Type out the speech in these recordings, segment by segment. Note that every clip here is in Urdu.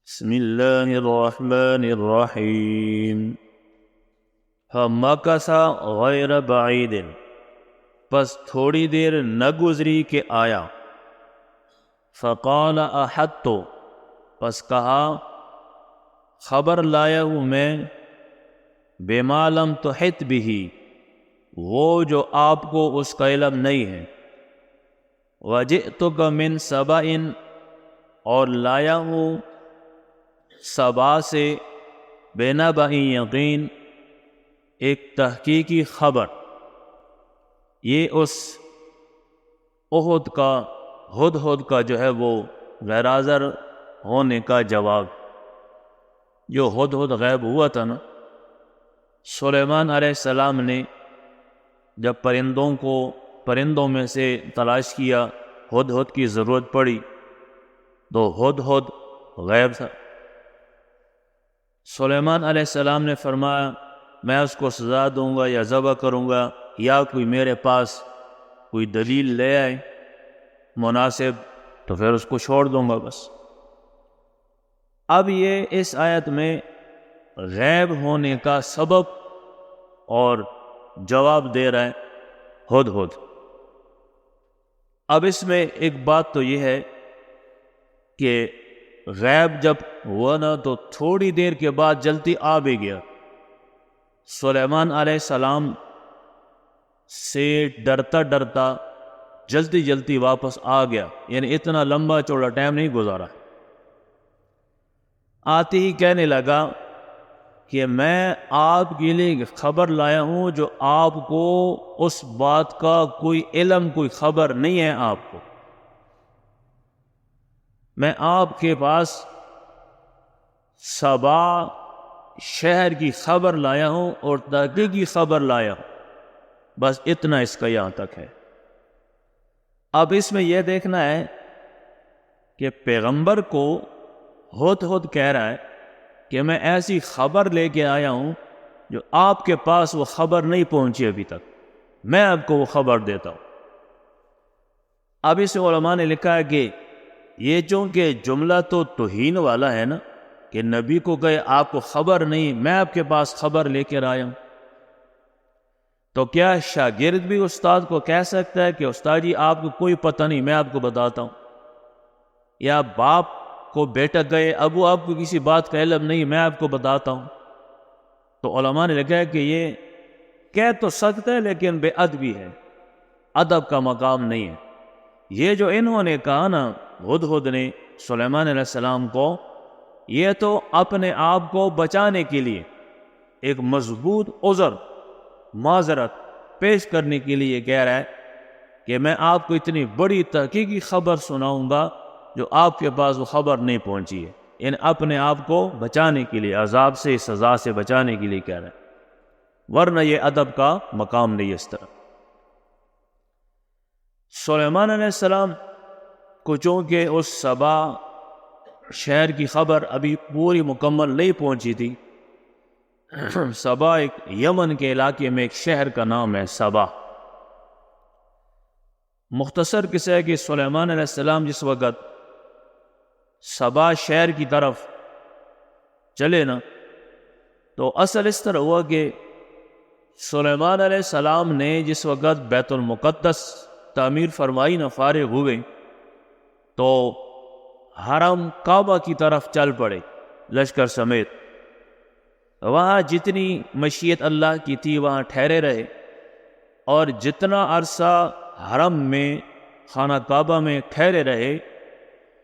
بسم اللہ الرحمن الرحیم فمکث غیر بعید، پس تھوڑی دیر نہ گزری کہ آیا۔ فقال احطت، پس کہا خبر لایا ہوں میں، بما لم تحط به، وہ جو آپ کو اس کا علم نہیں ہے۔ وجئتک من سبأ، اور لایا ہوں سبا سے، بنبأ یقین، ایک تحقیقی خبر۔ یہ اس احد کا ہدہد کا جو ہے وہ غیر حاضر ہونے کا جواب، جو ہدہد غائب ہوا تھا نا، سلیمان علیہ السلام نے جب پرندوں میں سے تلاش کیا، ہدہد کی ضرورت پڑی تو ہدہد غائب تھا۔ سلیمان علیہ السلام نے فرمایا میں اس کو سزا دوں گا یا ذبح کروں گا، یا کوئی میرے پاس کوئی دلیل لے آئے مناسب تو پھر اس کو چھوڑ دوں گا بس۔ اب یہ اس آیت میں غیب ہونے کا سبب اور جواب دے رہا ہے ہدہد۔ اب اس میں ایک بات تو یہ ہے کہ غیب جب ہوا نا تو تھوڑی دیر کے بعد جلدی آ بھی گیا۔ سلیمان علیہ السلام سے ڈرتا ڈرتا جلدی واپس آ گیا، یعنی اتنا لمبا چوڑا ٹائم نہیں گزارا۔ آتے ہی کہنے لگا کہ میں آپ کے لیے خبر لایا ہوں جو آپ کو اس بات کا کوئی علم کوئی خبر نہیں ہے آپ کو۔ میں آپ کے پاس سبا شہر کی خبر لایا ہوں اور تحقیقی خبر لایا ہوں، بس اتنا اس کا یہاں تک ہے۔ اب اس میں یہ دیکھنا ہے کہ پیغمبر کو ہدہد کہہ رہا ہے کہ میں ایسی خبر لے کے آیا ہوں جو آپ کے پاس وہ خبر نہیں پہنچی ابھی تک، میں آپ کو وہ خبر دیتا ہوں۔ اب اس علماء نے لکھا ہے کہ یہ چونکہ جملہ تو توہین والا ہے نا، کہ نبی کو کہے آپ کو خبر نہیں، میں آپ کے پاس خبر لے کر آیا ہوں، تو کیا شاگرد بھی استاد کو کہہ سکتا ہے کہ استاد جی آپ کو کوئی پتہ نہیں، میں آپ کو بتاتا ہوں؟ یا باپ کو بیٹا کہے ابو آپ کو کسی بات کا علم نہیں، میں آپ کو بتاتا ہوں؟ تو علماء نے لکھا ہے کہ یہ کہہ تو سکتا ہے لیکن بے ادبی ہے، ادب کا مقام نہیں ہے۔ یہ جو انہوں نے کہا نا ہدہد نے سلیمان علیہ السلام کو، یہ تو اپنے آپ کو بچانے کے لیے ایک مضبوط عذر معذرت پیش کرنے کے لیے کہہ رہا ہے کہ میں آپ کو اتنی بڑی تحقیقی خبر سناؤں گا جو آپ کے پاس وہ خبر نہیں پہنچی ہے، یعنی اپنے آپ کو بچانے کے لیے، عذاب سے سزا سے بچانے کے لیے کہہ رہا ہے، ورنہ یہ ادب کا مقام نہیں اس طرح۔ سلیمان علیہ السلام کو چونکہ اس سبا شہر کی خبر ابھی پوری مکمل نہیں پہنچی تھی، سبا ایک یمن کے علاقے میں ایک شہر کا نام ہے سبا۔ مختصر قصہ ہے کہ سلیمان علیہ السلام جس وقت سبا شہر کی طرف چلے نا، تو اصل اس طرح ہوا کہ سلیمان علیہ السلام نے جس وقت بیت المقدس تعمیر فرمائی نا، فارغ ہوئے تو حرم کعبہ کی طرف چل پڑے لشکر سمیت۔ وہاں جتنی مشیت اللہ کی تھی وہاں ٹھہرے رہے، اور جتنا عرصہ حرم میں خانہ کعبہ میں ٹھہرے رہے،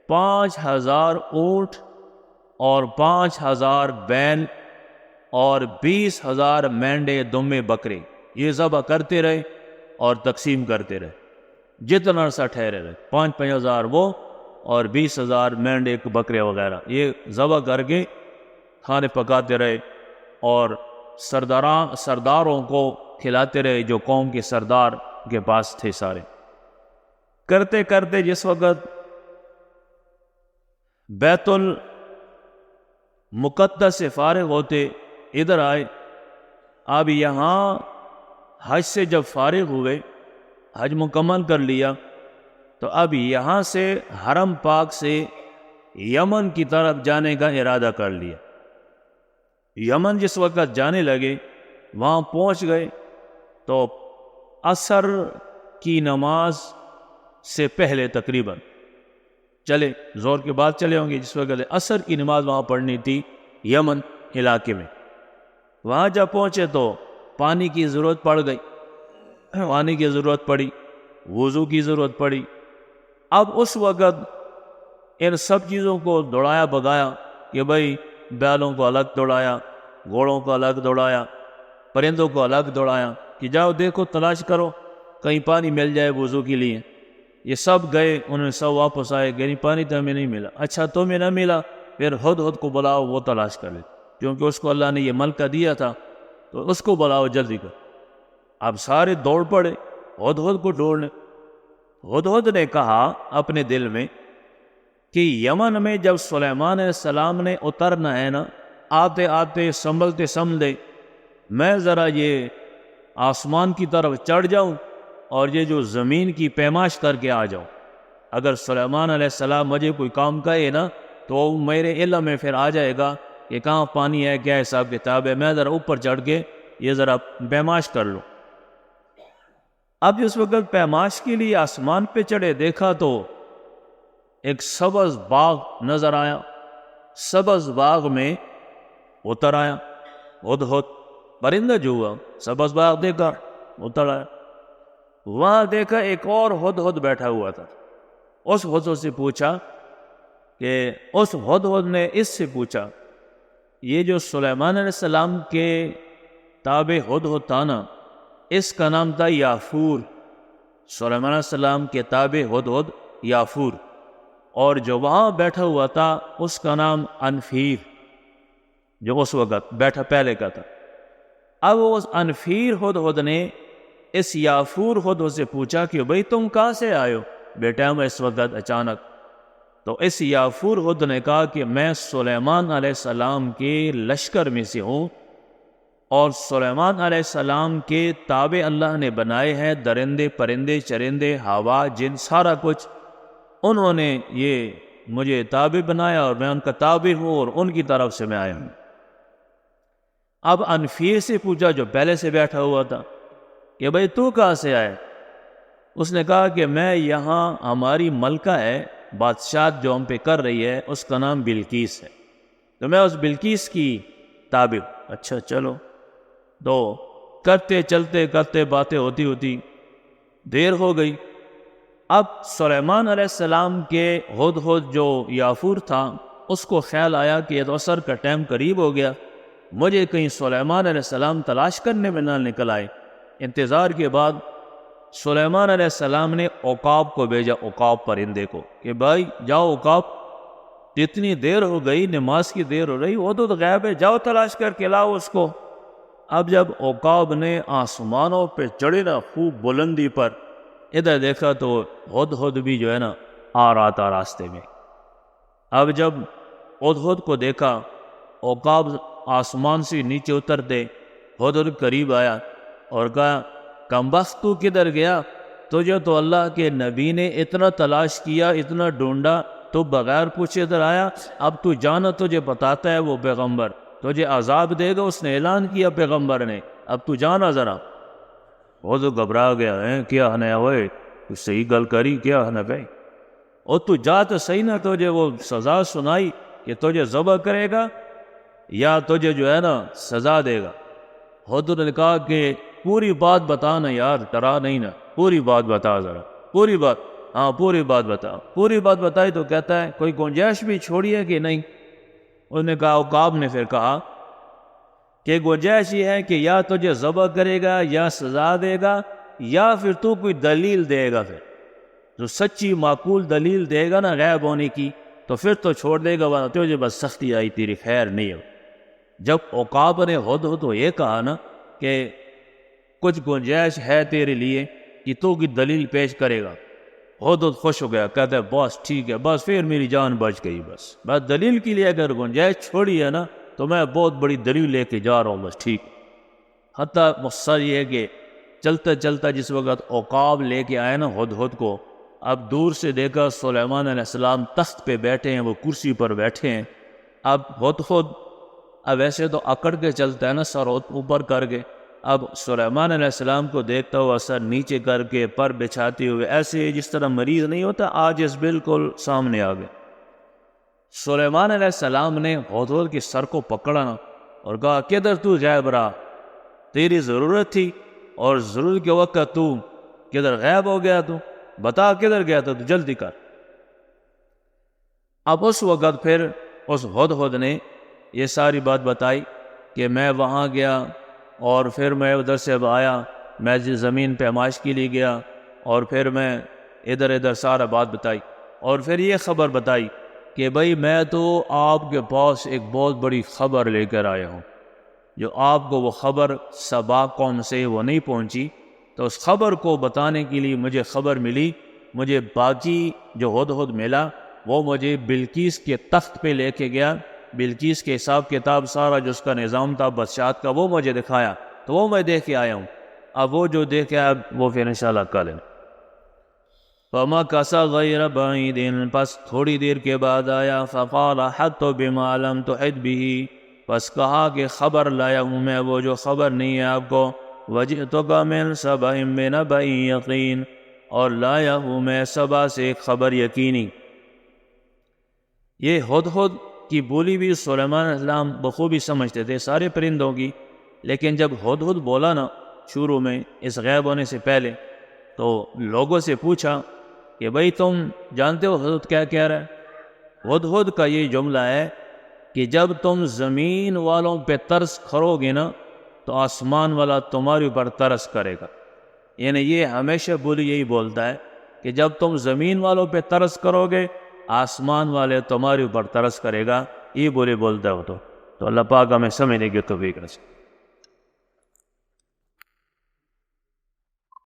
5000 اونٹ اور 5000 بیل اور 20,000 مینڈے دمے بکرے یہ ذبح کرتے رہے اور تقسیم کرتے رہے۔ جتنا عرصہ ٹھہرے رہے 5,000 وہ اور 20,000 مینڈے بکرے وغیرہ یہ ذبح کر کے کھانے پکاتے رہے، اور سرداروں کو کھلاتے رہے جو قوم کے سردار کے پاس تھے سارے۔ کرتے کرتے جس وقت بیت المقدس سے فارغ ہوتے ادھر آئے، اب یہاں حج سے جب فارغ ہوئے، حج مکمل کر لیا، تو اب یہاں سے حرم پاک سے یمن کی طرف جانے کا ارادہ کر لیا۔ یمن جس وقت جانے لگے، وہاں پہنچ گئے تو عصر کی نماز سے پہلے تقریباً چلے، زور کے بعد چلے ہوں گے، جس وقت عصر کی نماز وہاں پڑھنی تھی یمن علاقے میں۔ وہاں جب پہنچے تو پانی کی ضرورت پڑ گئی، پانی کی ضرورت پڑی، وضو کی ضرورت پڑی۔ اب اس وقت ان سب چیزوں کو دوڑایا بگایا کہ بھائی بیلوں کو الگ دوڑایا، گھوڑوں کو الگ دوڑایا، پرندوں کو الگ دوڑایا کہ جاؤ دیکھو تلاش کرو کہیں پانی مل جائے وضو کے لیے۔ یہ سب گئے، انہوں نے سب واپس آئے، کہ پانی تو ہمیں نہیں ملا۔ اچھا تمہیں نہ ملا، پھر ہدہد کو بلاؤ، وہ تلاش کر لے، کیونکہ اس کو اللہ نے یہ ملکہ دیا تھا، تو اس کو بلاؤ جلدی کر۔ اب سارے دوڑ پڑے ہدہد کو ڈھونڈنے۔ ہدہد نے کہا اپنے دل میں کہ یمن میں جب سلیمان علیہ السلام نے اترنا ہے نا، آتے آتے سنبھلتے سنبھلتے میں ذرا یہ آسمان کی طرف چڑھ جاؤں اور یہ جو زمین کی پیمائش کر کے آ جاؤں۔ اگر سلیمان علیہ السلام مجھے کوئی کام کہے نا تو میرے علم میں پھر آ جائے گا کہ کہاں پانی ہے، کیا حساب کتاب ہے، میں ذرا اوپر چڑھ کے یہ ذرا پیمائش کر لوں۔ اب اس وقت پیمائش کے لیے آسمان پہ چڑھے، دیکھا تو ایک سبز باغ نظر آیا۔ سبز باغ میں اتر آیا ہدہد، پرندہ جو ہوا سبز باغ دیکھا اتر آیا۔ وہاں دیکھا ایک اور ہدہد بیٹھا ہوا تھا۔ اس ہدہد سے پوچھا کہ اس ہدہد نے اس سے پوچھا یہ جو سلیمان علیہ السلام کے تابع ہدہد تھا نا، اس کا نام تھا یافور۔ سلیمان علیہ السلام کے تابع ہدہد یافور، اور جو وہاں بیٹھا ہوا تھا اس کا نام انفیر، جو اس وقت بیٹھا پہلے کا تھا۔ اب اس انفیر ہدہد نے اس یافور ہدہد سے پوچھا کہ بھئی تم کہاں سے آئے ہو بیٹا میں اس وقت اچانک؟ تو اس یافور ہدہد نے کہا کہ میں سلیمان علیہ السلام کے لشکر میں سے ہوں، اور سلیمان علیہ السلام کے تابع اللہ نے بنائے ہیں درندے پرندے چرندے ہوا جن سارا کچھ، انہوں نے یہ مجھے تابع بنایا اور میں ان کا تابع ہوں اور ان کی طرف سے میں آیا ہوں۔ اب انفیر سے پوچھا جو پہلے سے بیٹھا ہوا تھا کہ بھئی تو کہاں سے آئے؟ اس نے کہا کہ میں یہاں ہماری ملکہ ہے، بادشاہت جو ہم پہ کر رہی ہے اس کا نام بلقیس ہے، تو میں اس بلقیس کی تابع ہوں۔ اچھا چلو، تو کرتے چلتے کرتے باتیں ہوتی ہوتی دیر ہو گئی۔ اب سلیمان علیہ السلام کے ہدہد جو یافور تھا اس کو خیال آیا کہ یہ تو عصر کا ٹائم قریب ہو گیا، مجھے کہیں سلیمان علیہ السلام تلاش کرنے میں نہ نکل آئے۔ انتظار کے بعد سلیمان علیہ السلام نے عقاب کو بھیجا، عقاب پرندے کو، کہ بھائی جاؤ عقاب، اتنی دیر ہو گئی، نماز کی دیر ہو رہی، وہ تو غائب ہے، جاؤ تلاش کر کے لاؤ اس کو۔ اب جب عقاب نے آسمانوں پہ چڑھے نا خوب بلندی پر، ادھر دیکھا تو ہدہد بھی جو ہے نا آ رہا تھا راستے میں۔ اب جب ہدہد کو دیکھا، عقاب آسمان سے نیچے اترتے، ہدہد قریب آیا اور کہا کمبخت تو کدھر گیا؟ تجھے تو اللہ کے نبی نے اتنا تلاش کیا، اتنا ڈھونڈا، تو بغیر پوچھے ادھر آیا؟ اب تو جانا، تجھے بتاتا ہے وہ پیغمبر تجھے عذاب دے گا، اس نے اعلان کیا پیغمبر نے، اب تو جانا ذرا۔ وہ تو گھبرا گیا ہے، کیا ہے ہوئے تو صحیح گل کری، کیا ہے بھائی، اور تو جا تو صحیح نہ، تجھے وہ سزا سنائی کہ تجھے ذبح کرے گا یا تجھے جو ہے نا سزا دے گا؟ ہدہد نے کہا کہ پوری بات بتا نا یار، ڈرا نہیں نا، پوری بات بتا ذرا، پوری بات، ہاں پوری بات بتا۔ پوری بات بتائی تو کہتا ہے کوئی گنجائش بھی چھوڑی ہے کہ نہیں؟ انہوں نے کہا، عقاب نے پھر کہا کہ گنجائش یہ ہے کہ یا تجھے ذبح کرے گا یا سزا دے گا، یا پھر تو کوئی دلیل دے گا، پھر جو سچی معقول دلیل دے گا نا غائب ہونے کی تو پھر تو چھوڑ دے گا، ورنہ تجھے بس سختی آئی، تیری خیر نہیں ہے۔ جب عقاب نے ہدہد کو یہ کہا نا کہ کچھ گنجائش ہے تیرے لیے کہ تو کی دلیل پیش کرے گا، ہدہد خوش ہو گیا، کہتا ہے بس ٹھیک ہے، بس پھر میری جان بچ گئی، بس دلیل کے لیے اگر گنجائش چھوڑی ہے نا تو میں بہت بڑی دلیل لے کے جا رہا ہوں، بس ٹھیک۔ حتیٰ مقصد یہ ہے کہ چلتا چلتا جس وقت عقاب لے کے آئے نا ہدہد کو، اب دور سے دیکھا سلیمان علیہ السلام تخت پہ بیٹھے ہیں، وہ کرسی پر بیٹھے ہیں۔ اب خود اب ایسے تو اکڑ کے چلتا ہے نا، سر اوپر کر کے، اب سلیمان علیہ السلام کو دیکھتا ہوا سر نیچے کر کے پر بچھاتے ہوئے، ایسے جس طرح مریض نہیں ہوتا، آج اس بالکل سامنے آ گئے۔ سلیمان علیہ السلام نے ہدہد کے سر کو پکڑا نا اور کہا کدھر تو غائب رہا، تیری ضرورت تھی اور ضرورت کے وقت تو کدھر غائب ہو گیا، تو بتا کدھر گیا تو جلدی کر۔ اب اس وقت پھر اس ہدہد نے یہ ساری بات بتائی کہ میں وہاں گیا اور پھر میں ادھر سے اب آیا، میں زمین پہ آزمائش کے لیے گیا اور پھر میں ادھر سارا بات بتائی، اور پھر یہ خبر بتائی کہ بھائی میں تو آپ کے پاس ایک بہت بڑی خبر لے کر آیا ہوں، جو آپ کو وہ خبر سبا قوم سے وہ نہیں پہنچی، تو اس خبر کو بتانے کے لیے مجھے خبر ملی، مجھے باقی جو ہدہد ملا وہ مجھے بلقیس کے تخت پہ لے کے گیا، بلقیس کے حساب کتاب سارا جو اس کا نظام تھا بادشاہت کا وہ مجھے دکھایا، تو وہ میں دیکھ کے آیا ہوں۔ اب وہ جو دیکھ آیا وہ پھر انشاءاللہ کل ہے۔ فَمَكَثَ غَيْرَ بَعِيدٍ، پس تھوڑی دیر کے بعد آیا، فَقَالَ حَطُّ بِمَا لَمْ تُحِطْ بِهِ، پس کہا کہ خبر لایا ہوں میں وہ جو خبر نہیں ہے آپ کو، وَجِئْتُكَ مِنْ سَبَإٍ بِنَبَإٍ يَقِينٍ، اور لایا ہوں میں سبا سے ایک خبر یقینی۔ یہ ہدہد کی بولی بھی سلیمان علیہ السلام بخوبی سمجھتے تھے سارے پرندوں کی، لیکن جب ہدہد بولا نا شروع میں اس غائب ہونے سے پہلے، تو لوگوں سے پوچھا کہ بھئی تم جانتے ہو ہدہد کیا کہہ رہا ہے؟ ہدہد کا یہ جملہ ہے کہ جب تم زمین والوں پہ ترس کرو گے نا تو آسمان والا تمہارے اوپر ترس کرے گا، یعنی یہ ہمیشہ بولی یہی بولتا ہے کہ جب تم زمین والوں پہ ترس کرو گے آسمان والے تمہارے اوپر ترس کرے گا، یہ بولی بولتا ہے وہ تو اللہ پاک ہمیں سمجھنے کی توفیق رسے۔